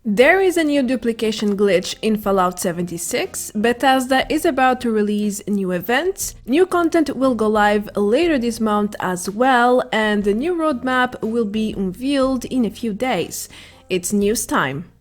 There is a new duplication glitch in Fallout 76, Bethesda is about to release new events, new content will go live later this month as well, and the new roadmap will be unveiled in a few days. It's news time.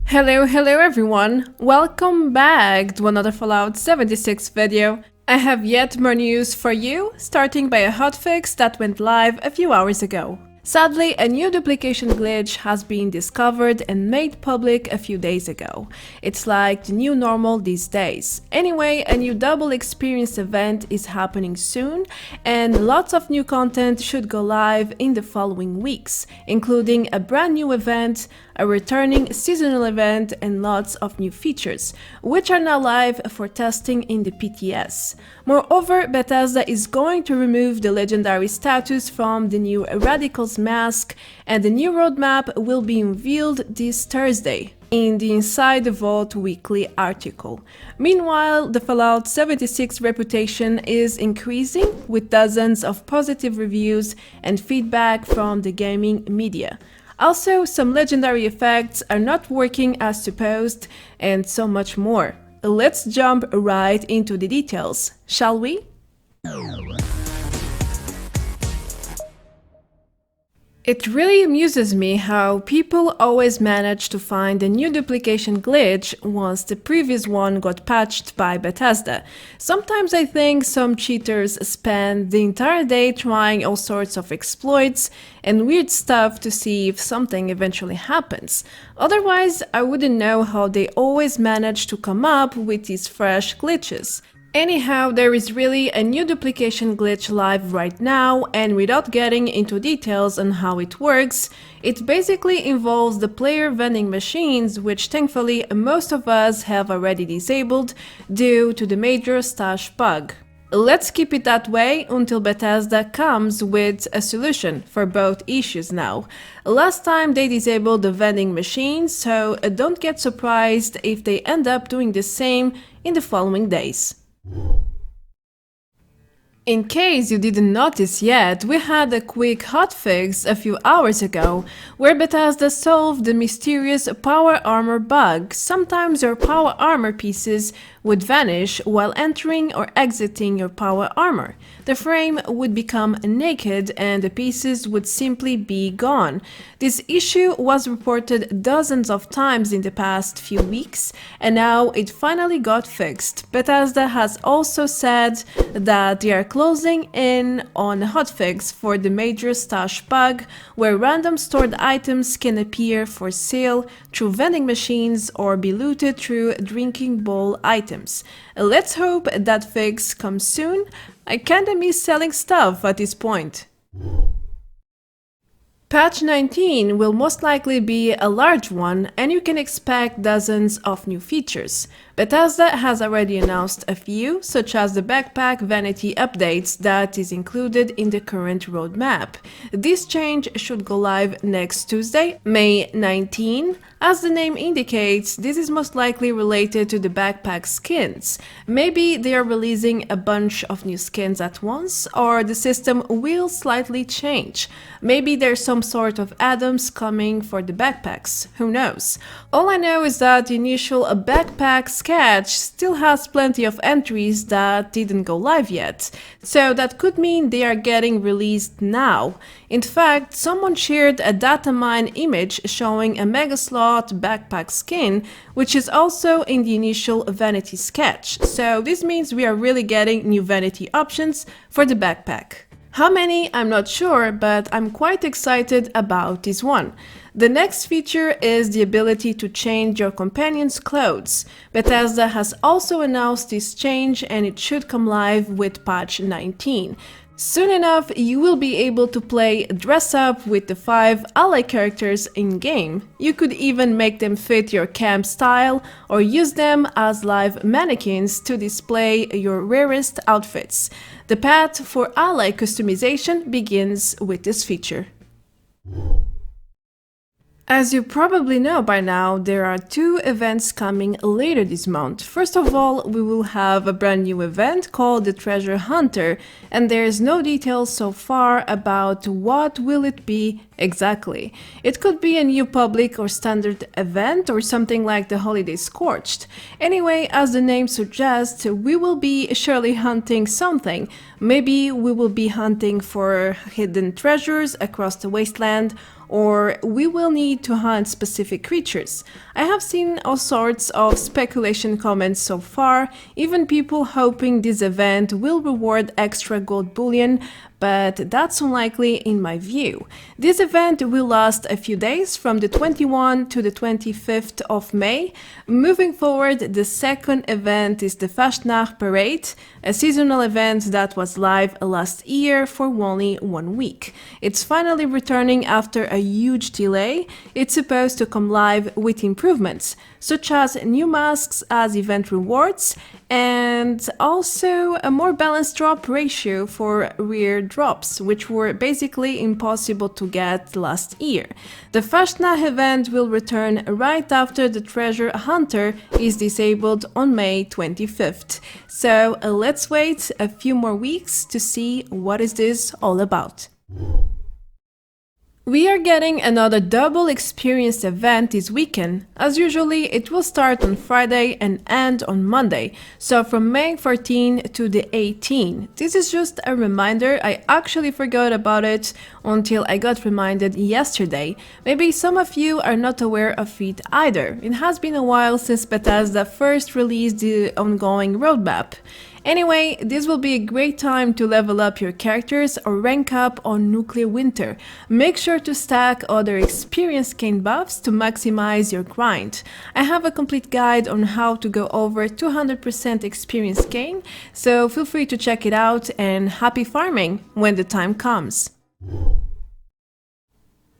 Hello everyone! Welcome back to another Fallout 76 video. I have yet more news for you, starting by a hotfix that went live a few hours ago. Sadly, a new duplication glitch has been discovered and made public a few days ago. It's like the new normal these days. Anyway, a new double experience event is happening soon, and lots of new content should go live in the following weeks, including a brand new event, a returning seasonal event, and lots of new features, which are now live for testing in the PTS. Moreover, Bethesda is going to remove the legendary status from the new Radicals mask, and the new roadmap will be unveiled this Thursday in the Inside the Vault weekly article. Meanwhile, the Fallout 76 reputation is increasing, with dozens of positive reviews and feedback from the gaming media. Also, some legendary effects are not working as supposed, and so much more. Let's jump right into the details, shall we? It really amuses me how people always manage to find a new duplication glitch once the previous one got patched by Bethesda. Sometimes I think some cheaters spend the entire day trying all sorts of exploits and weird stuff to see if something eventually happens. Otherwise, I wouldn't know how they always manage to come up with these fresh glitches. Anyhow, there is really a new duplication glitch live right now, and without getting into details on how it works, it basically involves the player vending machines, which thankfully most of us have already disabled due to the major stash bug. Let's keep it that way until Bethesda comes with a solution for both issues now. Last time they disabled the vending machines, so don't get surprised if they end up doing the same in the following days. In case you didn't notice yet, we had a quick hotfix a few hours ago, where Bethesda solved the mysterious power armor bug. Sometimes your power armor pieces would vanish while entering or exiting your power armor. The frame would become naked and the pieces would simply be gone. This issue was reported dozens of times in the past few weeks, and now it finally got fixed. Bethesda has also said that they are closing in on a hotfix for the major stash bug, where random stored items can appear for sale through vending machines or be looted through drinking bowl items. Let's hope that fix comes soon. I kinda miss selling stuff at this point. Patch 19 will most likely be a large one, and you can expect dozens of new features. Bethesda has already announced a few, such as the backpack vanity updates that is included in the current roadmap. This change should go live next Tuesday, May 19. As the name indicates, this is most likely related to the backpack skins. Maybe they are releasing a bunch of new skins at once, or the system will slightly change. Maybe there's some sort of add-ons coming for the backpacks, who knows. All I know is that the initial backpack sketch still has plenty of entries that didn't go live yet, so that could mean they are getting released now. In fact, someone shared a data mine image showing a mega slot backpack skin, which is also in the initial vanity sketch, so this means we are really getting new vanity options for the backpack. How many? I'm not sure, but I'm quite excited about this one. The next feature is the ability to change your companion's clothes. Bethesda has also announced this change, and it should come live with patch 19. Soon enough, you will be able to play dress up with the 5 ally characters in-game. You could even make them fit your camp style or use them as live mannequins to display your rarest outfits. The path for ally customization begins with this feature. As you probably know by now, there are two events coming later this month. First of all, we will have a brand new event called the Treasure Hunter, and there's no details so far about what will it be exactly. It could be a new public or standard event or something like the Holiday Scorched. Anyway, as the name suggests, we will be surely hunting something. Maybe we will be hunting for hidden treasures across the wasteland, or we will need to hunt specific creatures. I have seen all sorts of speculation comments so far, even people hoping this event will reward extra gold bullion, but that's unlikely in my view. This event will last a few days from the 21st to the 25th of May. Moving forward, the second event is the Fastnacht Parade, a seasonal event that was live last year for only 1 week. It's finally returning after a huge delay. It's supposed to come live with improvements, such as new masks as event rewards, and also a more balanced drop ratio for rare drops, which were basically impossible to get last year. The Fastnacht event will return right after the Treasure Hunter is disabled on May 25th. So let's wait a few more weeks to see what is this all about. We are getting another double experience event this weekend. As usually, it will start on Friday and end on Monday, so from May 14 to the 18. This is just a reminder. I actually forgot about it until I got reminded yesterday. Maybe some of you are not aware of it either. It has been a while since Bethesda first released the ongoing roadmap. Anyway, this will be a great time to level up your characters or rank up on Nuclear Winter. Make sure to stack other experience gain buffs to maximize your grind. I have a complete guide on how to go over 200% experience gain, so feel free to check it out and happy farming when the time comes.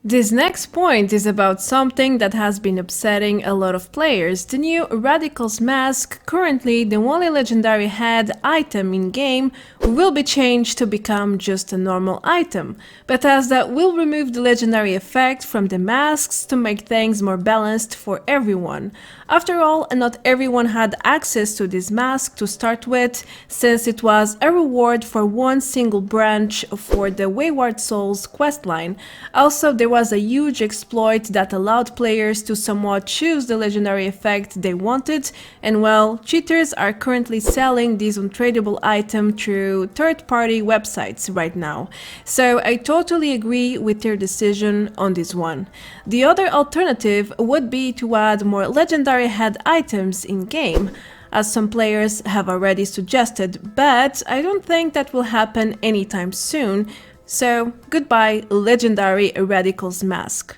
This next point is about something that has been upsetting a lot of players. The new Radical's mask, currently the only legendary head item in-game, will be changed to become just a normal item. Bethesda will remove the legendary effect from the masks to make things more balanced for everyone. After all, not everyone had access to this mask to start with, since it was a reward for one single branch for the Wayward Souls questline. Also, there was a huge exploit that allowed players to somewhat choose the legendary effect they wanted, and well, cheaters are currently selling this untradeable item through third-party websites right now. So I totally agree with their decision on this one. The other alternative would be to add more legendary head items in-game, as some players have already suggested, but I don't think that will happen anytime soon. So, goodbye, legendary Radical's mask.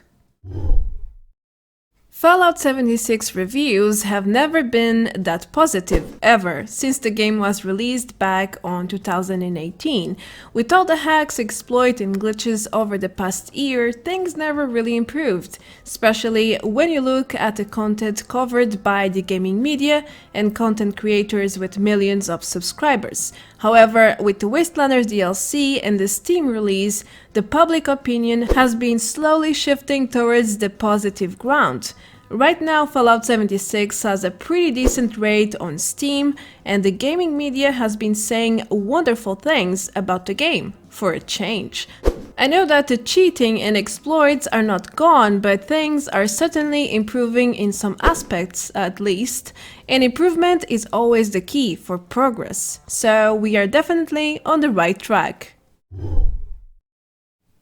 Fallout 76 reviews have never been that positive ever since the game was released back on 2018. With all the hacks, exploits and glitches over the past year, things never really improved, especially when you look at the content covered by the gaming media and content creators with millions of subscribers. However, with the Wastelanders DLC and the Steam release, the public opinion has been slowly shifting towards the positive ground. Right now, Fallout 76 has a pretty decent rate on Steam, and the gaming media has been saying wonderful things about the game, for a change. I know that the cheating and exploits are not gone, but things are certainly improving in some aspects at least, and improvement is always the key for progress, so we are definitely on the right track.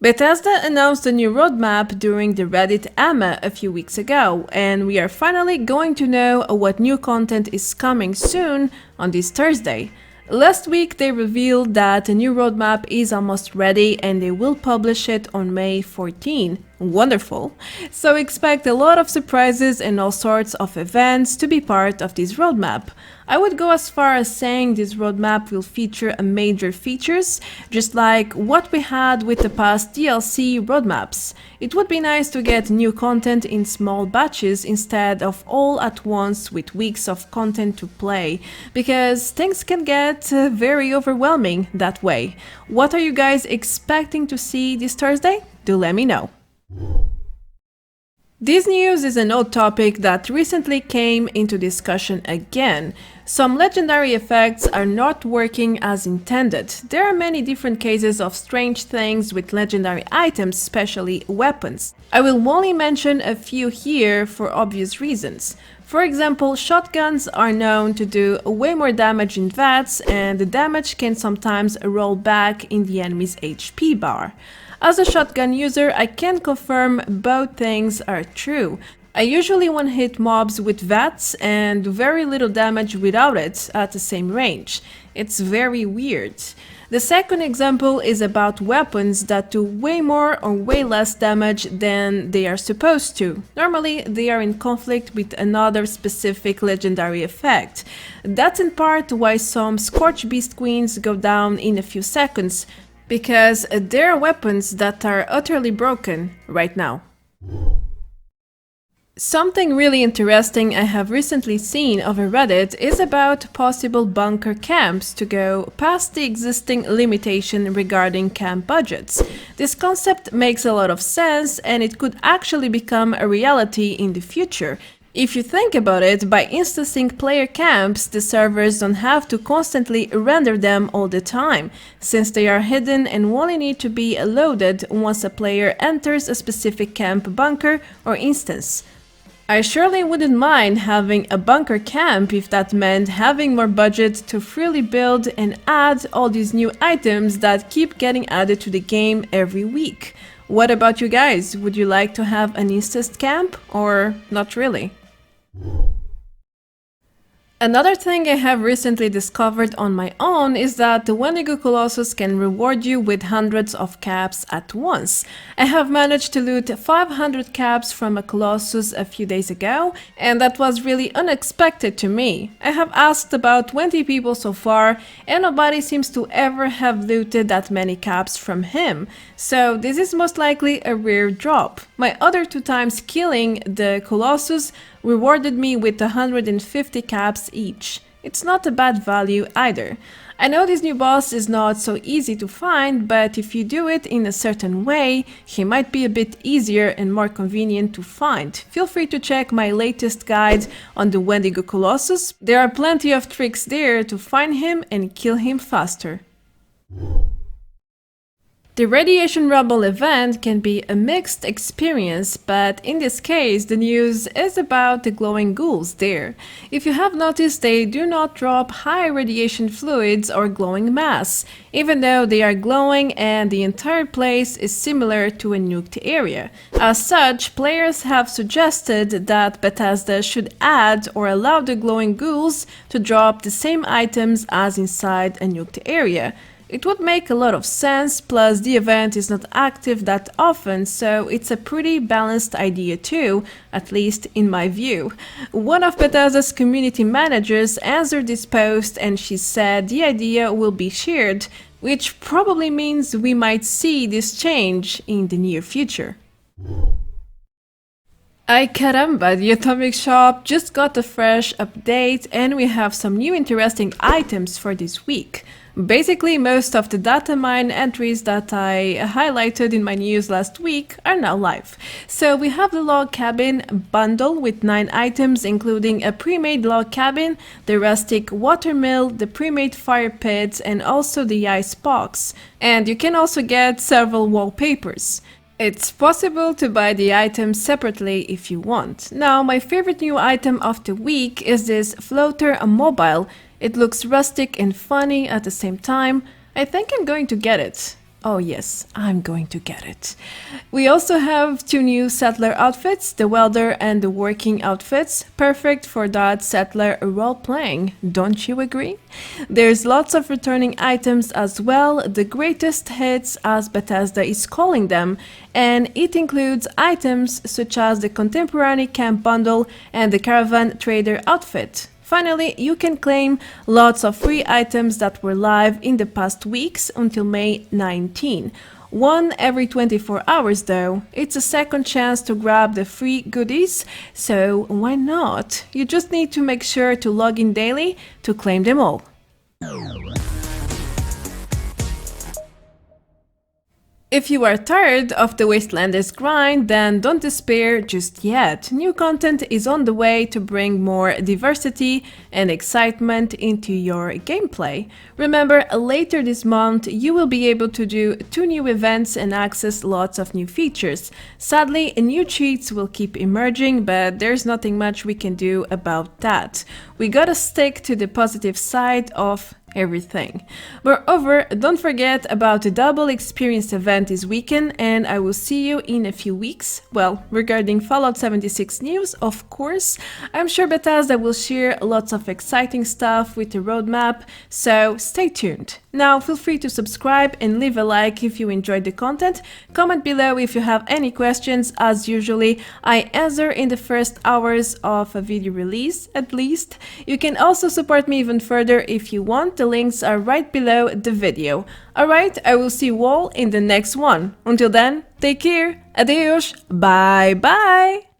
Bethesda announced a new roadmap during the Reddit AMA a few weeks ago, and we are finally going to know what new content is coming soon on this Thursday. Last week they revealed that a new roadmap is almost ready and they will publish it on May 14. Wonderful! So expect a lot of surprises and all sorts of events to be part of this roadmap. I would go as far as saying this roadmap will feature major features, just like what we had with the past DLC roadmaps. It would be nice to get new content in small batches instead of all at once with weeks of content to play, because things can get very overwhelming that way. What are you guys expecting to see this Thursday? Do let me know. This news is an old topic that recently came into discussion again. Some legendary effects are not working as intended. There are many different cases of strange things with legendary items, especially weapons. I will only mention a few here for obvious reasons. For example, shotguns are known to do way more damage in VATS, and the damage can sometimes roll back in the enemy's HP bar. As a shotgun user, I can confirm both things are true. I usually one-hit mobs with VATS and do very little damage without it at the same range. It's very weird. The second example is about weapons that do way more or way less damage than they are supposed to. Normally, they are in conflict with another specific legendary effect. That's in part why some Scorch Beast Queens go down in a few seconds, because there are weapons that are utterly broken right now. Something really interesting I have recently seen over Reddit is about possible bunker camps to go past the existing limitation regarding camp budgets. This concept makes a lot of sense, and it could actually become a reality in the future. If you think about it, by instancing player camps, the servers don't have to constantly render them all the time, since they are hidden and only need to be loaded once a player enters a specific camp bunker or instance. I surely wouldn't mind having a bunker camp if that meant having more budget to freely build and add all these new items that keep getting added to the game every week. What about you guys? Would you like to have an instanced camp, or not really? Another thing I have recently discovered on my own is that the Wendigo Colossus can reward you with hundreds of caps at once. I have managed to loot 500 caps from a Colossus a few days ago, and that was really unexpected to me. I have asked about 20 people so far, and nobody seems to ever have looted that many caps from him, so this is most likely a rare drop. My other 2 times killing the Colossus rewarded me with 150 caps each. It's not a bad value either. I know this new boss is not so easy to find, but if you do it in a certain way, he might be a bit easier and more convenient to find. Feel free to check my latest guide on the Wendigo Colossus. There are plenty of tricks there to find him and kill him faster. The Radiation Rumble event can be a mixed experience, but in this case the news is about the glowing ghouls there. If you have noticed, they do not drop high radiation fluids or glowing mass, even though they are glowing and the entire place is similar to a nuked area. As such, players have suggested that Bethesda should add or allow the glowing ghouls to drop the same items as inside a nuked area. It would make a lot of sense, plus the event is not active that often, so it's a pretty balanced idea too, at least in my view. One of Bethesda's community managers answered this post and she said the idea will be shared, which probably means we might see this change in the near future. Ay caramba, the Atomic Shop just got a fresh update and we have some new interesting items for this week. Basically, most of the data mine entries that I highlighted in my news last week are now live. So we have the log cabin bundle with 9 items, including a pre-made log cabin, the rustic watermill, the pre-made fire pit, and also the ice box. And you can also get several wallpapers. It's possible to buy the items separately if you want. Now, my favorite new item of the week is this floater mobile. It looks rustic and funny at the same time. I think I'm going to get it. Oh yes, I'm going to get it. We also have 2 new settler outfits, the welder and the working outfits, perfect for that settler role-playing, don't you agree? There's lots of returning items as well, the greatest hits as Bethesda is calling them, and it includes items such as the contemporary camp bundle and the caravan trader outfit. Finally, you can claim lots of free items that were live in the past weeks until May 19. One every 24 hours though. It's a second chance to grab the free goodies, so why not? You just need to make sure to log in daily to claim them all. If you are tired of the Wastelanders grind, then don't despair just yet. New content is on the way to bring more diversity and excitement into your gameplay. Remember, later this month you will be able to do 2 new events and access lots of new features. Sadly, new cheats will keep emerging, but there's nothing much we can do about that. We gotta stick to the positive side of everything. Moreover, don't forget about the double experience event this weekend, and I will see you in a few weeks. Well, regarding Fallout 76 news, of course, I'm sure Bethesda will share lots of exciting stuff with the roadmap, so stay tuned. Now, feel free to subscribe and leave a like if you enjoyed the content. Comment below if you have any questions. As usually, I answer in the first hours of a video release, at least. You can also support me even further if you want. The links are right below the video. Alright, I will see you all in the next one. Until then, take care, adeus, bye bye!